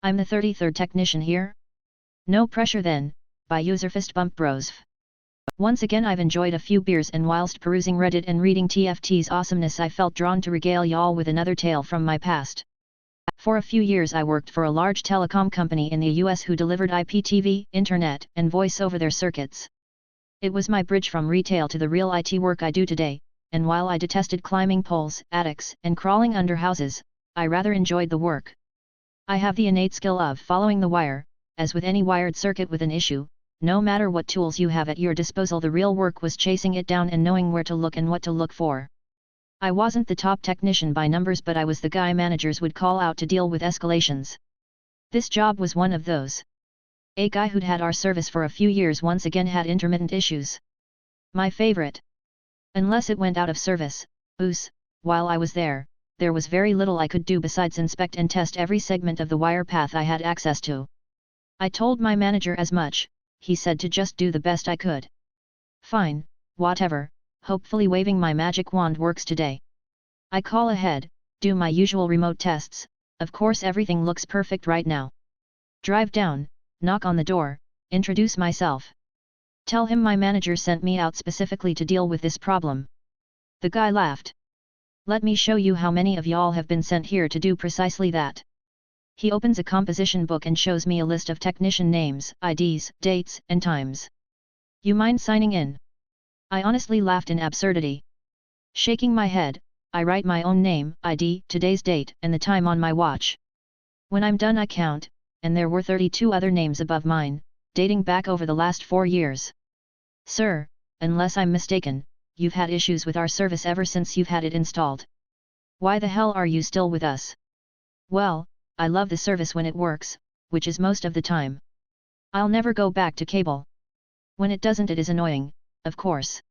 I'm the 33rd technician here. No pressure then, by user fist bump bros. Once again I've enjoyed a few beers and whilst perusing Reddit and reading TFT's awesomeness I felt drawn to regale y'all with another tale from my past. For a few years I worked for a large telecom company in the US who delivered IPTV, internet, and voice over their circuits. It was my bridge from retail to the real IT work I do today, and while I detested climbing poles, attics, and crawling under houses, I rather enjoyed the work. I have the innate skill of following the wire, as with any wired circuit with an issue. No matter what tools you have at your disposal, the real work was chasing it down and knowing where to look and what to look for. I wasn't the top technician by numbers, but I was the guy managers would call out to deal with escalations. This job was one of those. A guy who'd had our service for a few years once again had intermittent issues. My favorite. Unless it went out of service, while I was there was very little I could do besides inspect and test every segment of the wire path I had access to. I told my manager as much. He said to just do the best I could. Fine, whatever, hopefully waving my magic wand works today. I call ahead, do my usual remote tests, of course everything looks perfect right now. Drive down, knock on the door, introduce myself. Tell him my manager sent me out specifically to deal with this problem. The guy laughed. Let me show you how many of y'all have been sent here to do precisely that. He opens a composition book and shows me a list of technician names, IDs, dates, and times. You mind signing in? I honestly laughed in absurdity. Shaking my head, I write my own name, ID, today's date, and the time on my watch. When I'm done I count, and there were 32 other names above mine, dating back over the last 4 years. Sir, unless I'm mistaken, you've had issues with our service ever since you've had it installed. Why the hell are you still with us? Well, I love the service when it works, which is most of the time. I'll never go back to cable. When it doesn't it is annoying, of course.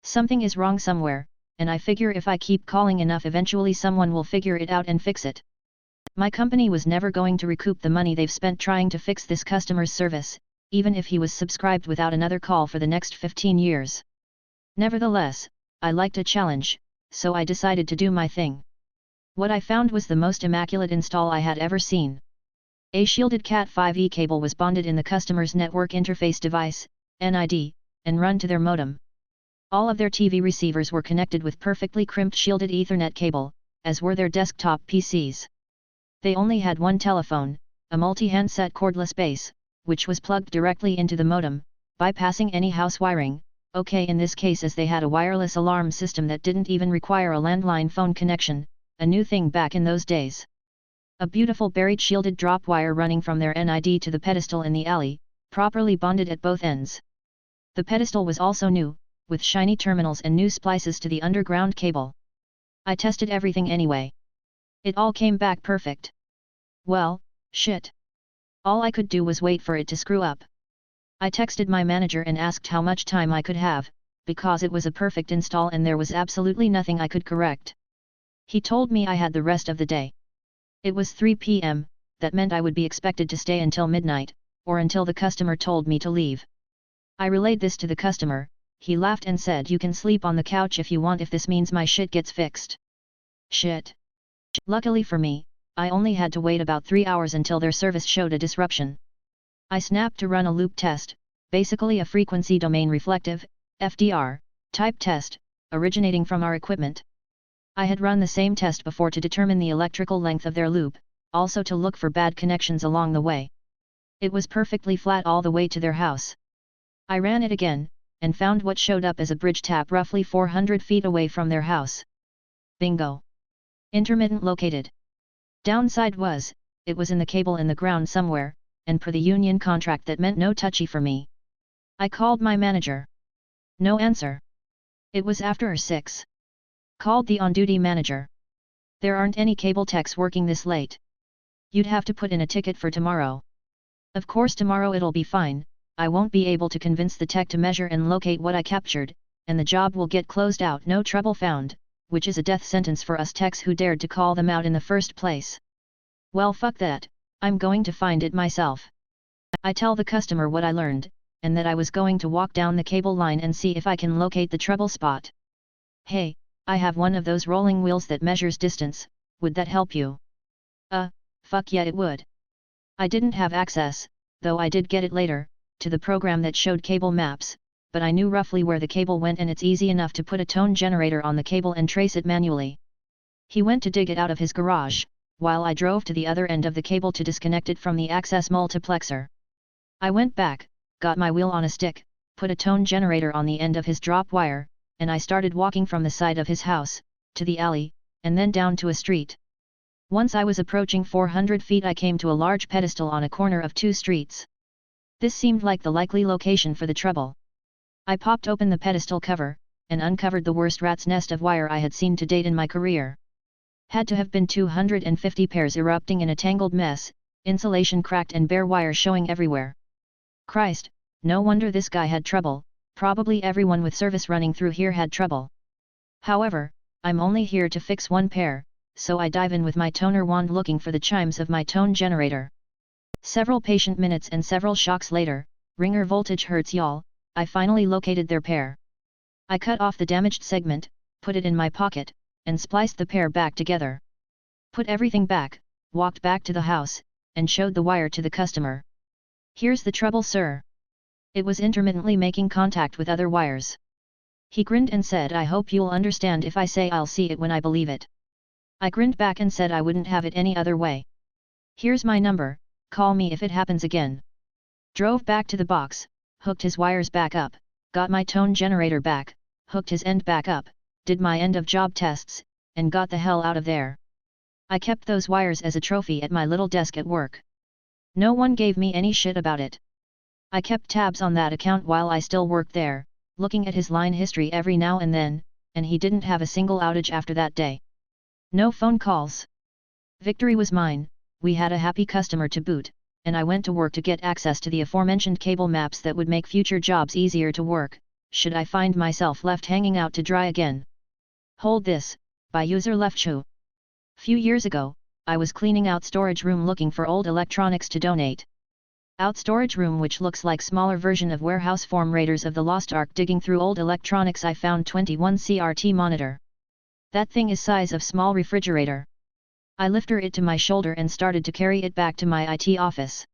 Something is wrong somewhere, and I figure if I keep calling enough eventually someone will figure it out and fix it. My company was never going to recoup the money they've spent trying to fix this customer's service, even if he was subscribed without another call for the next 15 years. Nevertheless, I liked a challenge, so I decided to do my thing. What I found was the most immaculate install I had ever seen. A shielded Cat5e cable was bonded in the customer's network interface device, NID, and run to their modem. All of their TV receivers were connected with perfectly crimped shielded Ethernet cable, as were their desktop PCs. They only had one telephone, a multi-handset cordless base, which was plugged directly into the modem, bypassing any house wiring. Okay, in this case as they had a wireless alarm system that didn't even require a landline phone connection, a new thing back in those days. A beautiful buried shielded drop wire running from their NID to the pedestal in the alley, properly bonded at both ends. The pedestal was also new, with shiny terminals and new splices to the underground cable. I tested everything anyway. It all came back perfect. Well, shit. All I could do was wait for it to screw up. I texted my manager and asked how much time I could have, because it was a perfect install and there was absolutely nothing I could correct. He told me I had the rest of the day. It was 3 p.m., that meant I would be expected to stay until midnight, or until the customer told me to leave. I relayed this to the customer. He laughed and said you can sleep on the couch if you want if this means my shit gets fixed. Shit. Luckily for me, I only had to wait about 3 hours until their service showed a disruption. I snapped to run a loop test, basically a frequency domain reflective, FDR, type test, originating from our equipment. I had run the same test before to determine the electrical length of their loop, also to look for bad connections along the way. It was perfectly flat all the way to their house. I ran it again, and found what showed up as a bridge tap roughly 400 feet away from their house. Bingo! Intermittent located. Downside was, it was in the cable in the ground somewhere, and per the union contract that meant no touchy for me. I called my manager. No answer. It was after 6. Called the on-duty manager. There aren't any cable techs working this late. You'd have to put in a ticket for tomorrow. Of course tomorrow it'll be fine, I won't be able to convince the tech to measure and locate what I captured, and the job will get closed out no trouble found, which is a death sentence for us techs who dared to call them out in the first place. Well fuck that, I'm going to find it myself. I tell the customer what I learned, and that I was going to walk down the cable line and see if I can locate the trouble spot. Hey, I have one of those rolling wheels that measures distance, would that help you? Fuck yeah it would. I didn't have access, though I did get it later, to the program that showed cable maps, but I knew roughly where the cable went and it's easy enough to put a tone generator on the cable and trace it manually. He went to dig it out of his garage, while I drove to the other end of the cable to disconnect it from the access multiplexer. I went back, got my wheel on a stick, put a tone generator on the end of his drop wire, and I started walking from the side of his house, to the alley, and then down to a street. Once I was approaching 400 feet I came to a large pedestal on a corner of two streets. This seemed like the likely location for the trouble. I popped open the pedestal cover, and uncovered the worst rat's nest of wire I had seen to date in my career. Had to have been 250 pairs erupting in a tangled mess, insulation cracked and bare wire showing everywhere. Christ, no wonder this guy had trouble, probably everyone with service running through here had trouble. However, I'm only here to fix one pair, so I dive in with my toner wand looking for the chimes of my tone generator. Several patient minutes and several shocks later, ringer voltage hurts y'all, I finally located their pair. I cut off the damaged segment, put it in my pocket, and spliced the pair back together. Put everything back, walked back to the house, and showed the wire to the customer. Here's the trouble, sir. It was intermittently making contact with other wires. He grinned and said, I hope you'll understand if I say I'll see it when I believe it. I grinned back and said I wouldn't have it any other way. Here's my number, call me if it happens again. Drove back to the box, hooked his wires back up, got my tone generator back, hooked his end back up, did my end of job tests, and got the hell out of there. I kept those wires as a trophy at my little desk at work. No one gave me any shit about it. I kept tabs on that account while I still worked there, looking at his line history every now and then, and he didn't have a single outage after that day. No phone calls. Victory was mine, we had a happy customer to boot, and I went to work to get access to the aforementioned cable maps that would make future jobs easier to work, should I find myself left hanging out to dry again. Hold this, by user LeftShoe. Few years ago, I was cleaning out storage room looking for old electronics to donate. Out storage room which looks like smaller version of warehouse form Raiders of the Lost Ark. Digging through old electronics I found 21 CRT monitor. That thing is size of small refrigerator. I lifted it to my shoulder and started to carry it back to my IT office.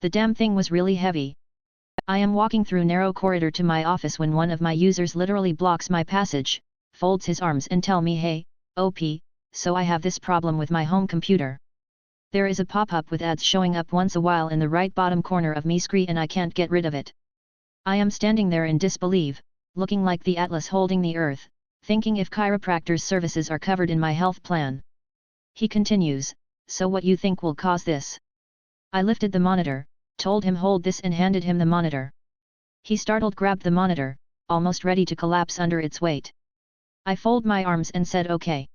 The damn thing was really heavy. I am walking through narrow corridor to my office when one of my users literally blocks my passage, folds his arms and tell me, hey, OP, so I have this problem with my home computer. There is a pop-up with ads showing up once a while in the right bottom corner of me screen and I can't get rid of it. I am standing there in disbelief, looking like the Atlas holding the earth, thinking if chiropractor's services are covered in my health plan. He continues, so what you think will cause this? I lifted the monitor, told him hold this and handed him the monitor. He startled grabbed the monitor, almost ready to collapse under its weight. I fold my arms and said okay.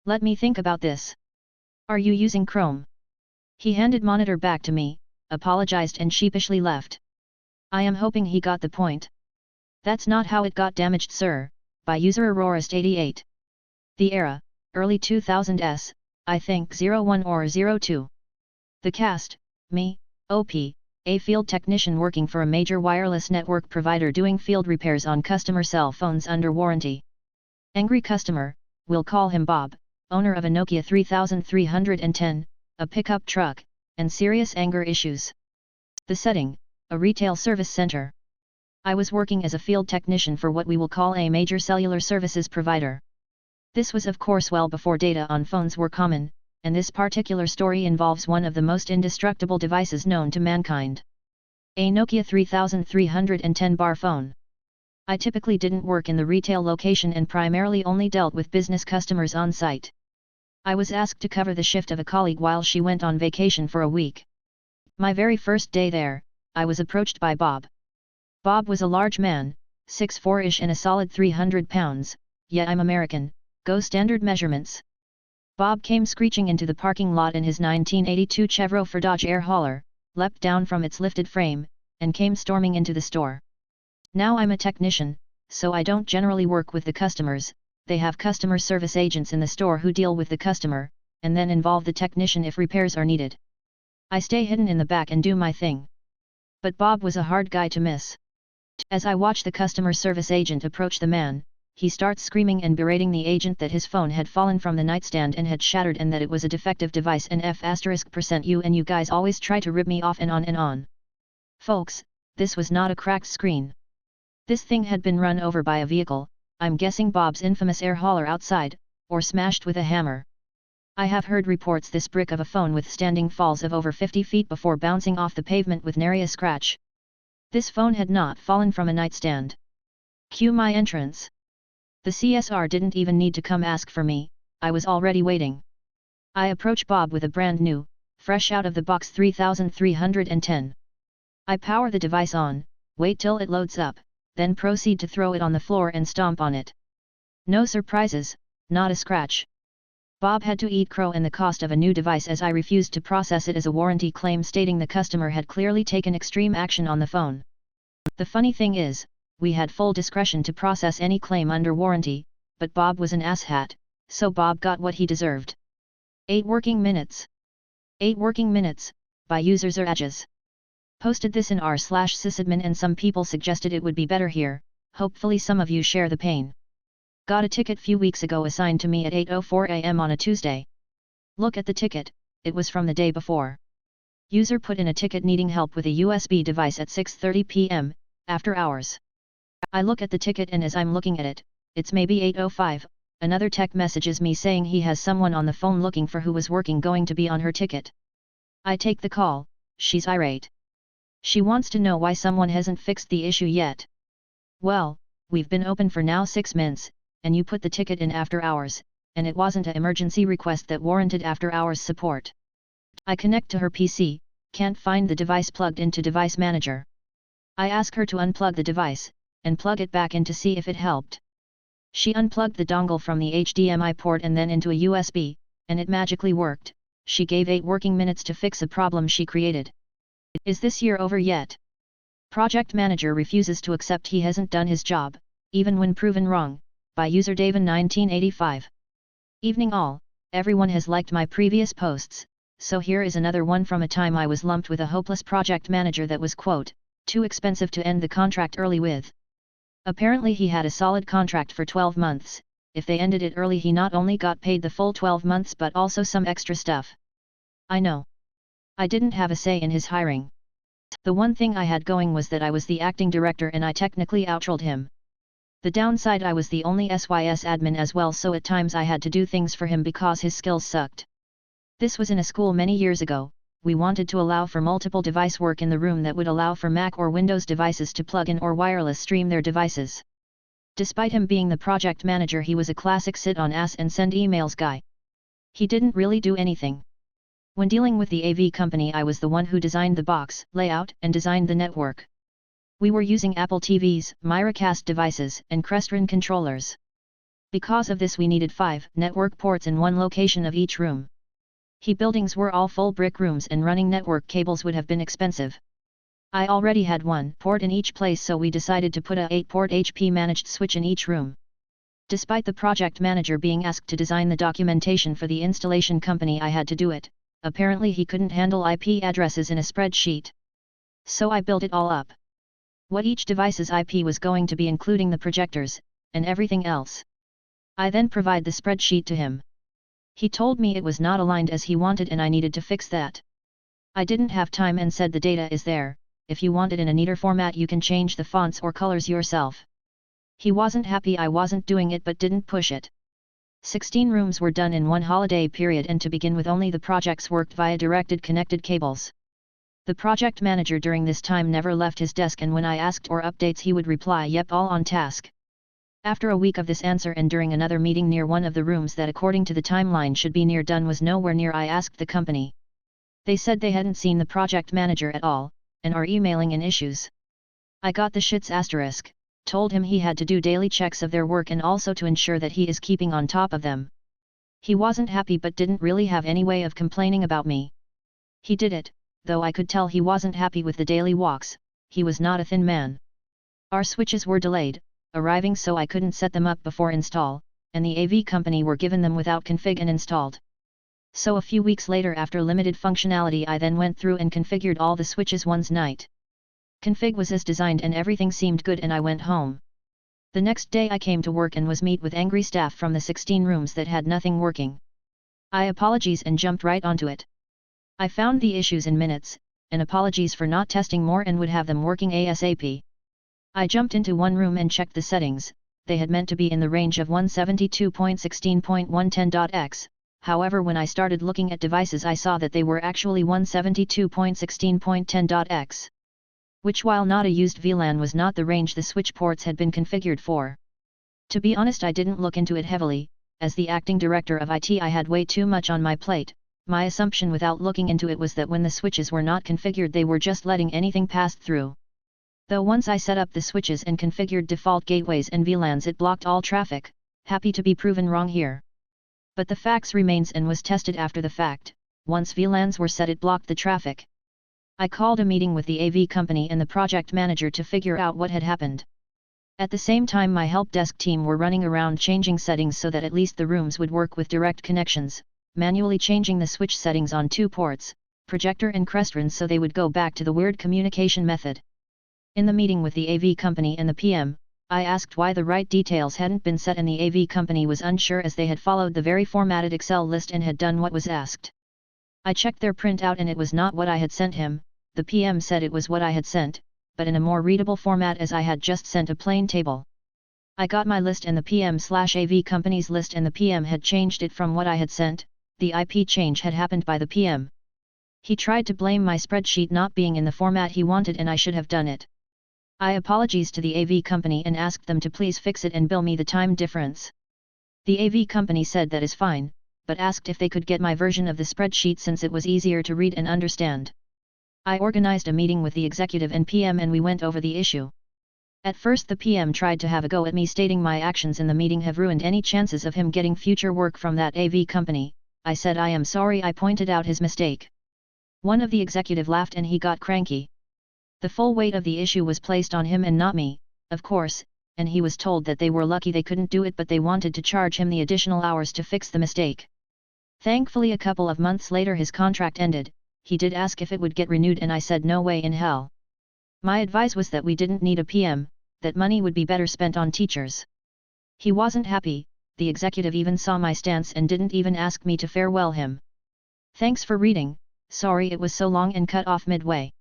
Let me think about this. Are you using Chrome? He handed monitor back to me, apologized and sheepishly left. I am hoping he got the point. That's not how it got damaged, sir, by user Aurorist88. The era, early 2000s, I think 01 or 02. The cast, me, OP, a field technician working for a major wireless network provider doing field repairs on customer cell phones under warranty. Angry customer, we'll call him Bob, owner of a Nokia 3310, a pickup truck, and serious anger issues. The setting, a retail service center. I was working as a field technician for what we will call a major cellular services provider. This was of course well before data on phones were common, and this particular story involves one of the most indestructible devices known to mankind. A Nokia 3310 bar phone. I typically didn't work in the retail location and primarily only dealt with business customers on site. I was asked to cover the shift of a colleague while she went on vacation for a week. My very first day there, I was approached by Bob. Bob was a large man, 6'4" and a solid 300 pounds, yet I'm American, go standard measurements. Bob came screeching into the parking lot in his 1982 Chevrolet for Dodge Air hauler, leapt down from its lifted frame, and came storming into the store. Now I'm a technician, so I don't generally work with the customers, they have customer service agents in the store who deal with the customer, and then involve the technician if repairs are needed. I stay hidden in the back and do my thing. But Bob was a hard guy to miss. As I watched the customer service agent approach the man, he starts screaming and berating the agent that his phone had fallen from the nightstand and had shattered and that it was a defective device and %u and you guys always try to rip me off and on and on. Folks, this was not a cracked screen. This thing had been run over by a vehicle, I'm guessing Bob's infamous air hauler outside, or smashed with a hammer. I have heard reports this brick of a phone withstanding falls of over 50 feet before bouncing off the pavement with nary a scratch. This phone had not fallen from a nightstand. Cue my entrance. The CSR didn't even need to come ask for me, I was already waiting. I approach Bob with a brand new, fresh out of the box 3310. I power the device on, wait till it loads up, then proceed to throw it on the floor and stomp on it. No surprises, not a scratch. Bob had to eat crow and the cost of a new device as I refused to process it as a warranty claim stating the customer had clearly taken extreme action on the phone. The funny thing is, we had full discretion to process any claim under warranty, but Bob was an asshat, so Bob got what he deserved. 8 working minutes. 8 working minutes, by users or edges. Posted this in r/sysadmin and some people suggested it would be better here, hopefully some of you share the pain. Got a ticket few weeks ago assigned to me at 8:04 am on a Tuesday. Look at the ticket, it was from the day before. User put in a ticket needing help with a USB device at 6:30 p.m, after hours. I look at the ticket and as I'm looking at it, it's maybe 8:05, another tech messages me saying he has someone on the phone looking for who was working going to be on her ticket. I take the call, she's irate. She wants to know why someone hasn't fixed the issue yet. Well, we've been open for now 6 months, and you put the ticket in after hours, and it wasn't an emergency request that warranted after hours support. I connect to her PC, can't find the device plugged into Device Manager. I ask her to unplug the device, and plug it back in to see if it helped. She unplugged the dongle from the HDMI port and then into a USB, and it magically worked. She gave 8 working minutes to fix a problem she created. Is this year over yet? Project Manager refuses to accept he hasn't done his job, even when proven wrong, by user Davin 1985. Evening all, everyone has liked my previous posts, so here is another one from a time I was lumped with a hopeless project manager that was quote, too expensive to end the contract early with. Apparently he had a solid contract for 12 months, if they ended it early he not only got paid the full 12 months but also some extra stuff. I know. I didn't have a say in his hiring. The one thing I had going was that I was the acting director and I technically outrolled him. The downside I was the only SYS admin as well, so at times I had to do things for him because his skills sucked. This was in a school many years ago. We wanted to allow for multiple device work in the room that would allow for Mac or Windows devices to plug in or wireless stream their devices. Despite him being the project manager, he was a classic sit on ass and send emails guy. He didn't really do anything. When dealing with the AV company, I was the one who designed the box, layout, and designed the network. We were using Apple TVs, Miracast devices, and Crestron controllers. Because of this we needed 5 network ports in one location of each room. He buildings were all full brick rooms and running network cables would have been expensive. I already had 1 port in each place, so we decided to put a 8-port HP managed switch in each room. Despite the project manager being asked to design the documentation for the installation company, I had to do it. Apparently he couldn't handle IP addresses in a spreadsheet. So I built it all up. What each device's IP was going to be, including the projectors, and everything else. I then provide the spreadsheet to him. He told me it was not aligned as he wanted and I needed to fix that. I didn't have time and said the data is there, if you want it in a neater format you can change the fonts or colors yourself. He wasn't happy I wasn't doing it but didn't push it. 16 rooms were done in one holiday period, and to begin with only the projects worked via directed connected cables. The project manager during this time never left his desk, and when I asked or updates he would reply yep, all on task. After a week of this answer and during another meeting near one of the rooms that according to the timeline should be near done was nowhere near, I asked the company. They said they hadn't seen the project manager at all, and are emailing in issues. I got the shits asterisk. Told him he had to do daily checks of their work and also to ensure that he is keeping on top of them. He wasn't happy but didn't really have any way of complaining about me. He did it, though I could tell he wasn't happy with the daily walks. He was not a thin man. Our switches were delayed, arriving, so I couldn't set them up before install, and the AV company were given them without config and installed. So a few weeks later, after limited functionality, I then went through and configured all the switches one night. Config was as designed and everything seemed good and I went home. The next day I came to work and was met with angry staff from the 16 rooms that had nothing working. I apologized and jumped right onto it. I found the issues in minutes, and apologies for not testing more and would have them working ASAP. I jumped into one room and checked the settings. They had meant to be in the range of 172.16.110.x, however when I started looking at devices I saw that they were actually 172.16.10.x. Which while not a used VLAN was not the range the switch ports had been configured for. To be honest I didn't look into it heavily, as the acting director of IT I had way too much on my plate. My assumption without looking into it was that when the switches were not configured they were just letting anything pass through. Though once I set up the switches and configured default gateways and VLANs it blocked all traffic, happy to be proven wrong here. But the facts remains and was tested after the fact, once VLANs were set it blocked the traffic. I called a meeting with the AV company and the project manager to figure out what had happened. At the same time my help desk team were running around changing settings so that at least the rooms would work with direct connections, manually changing the switch settings on 2 ports, projector and Crestron so they would go back to the weird communication method. In the meeting with the AV company and the PM, I asked why the right details hadn't been set and the AV company was unsure as they had followed the very formatted Excel list and had done what was asked. I checked their printout and it was not what I had sent him. The PM said it was what I had sent, but in a more readable format as I had just sent a plain table. I got my list and the PM/AV company's list and the PM had changed it from what I had sent. The IP change had happened by the PM. He tried to blame my spreadsheet not being in the format he wanted and I should have done it. I apologized to the AV company and asked them to please fix it and bill me the time difference. The AV company said that is fine, but asked if they could get my version of the spreadsheet since it was easier to read and understand. I organized a meeting with the executive and PM and we went over the issue. At first the PM tried to have a go at me stating my actions in the meeting have ruined any chances of him getting future work from that AV company. I said I am sorry I pointed out his mistake. One of the executive laughed and he got cranky. The full weight of the issue was placed on him and not me, of course, and he was told that they were lucky they couldn't do it but they wanted to charge him the additional hours to fix the mistake. Thankfully a couple of months later his contract ended. He did ask if it would get renewed and I said no way in hell. My advice was that we didn't need a PM, that money would be better spent on teachers. He wasn't happy. The executive even saw my stance and didn't even ask me to farewell him. Thanks for reading, sorry it was so long and cut off midway.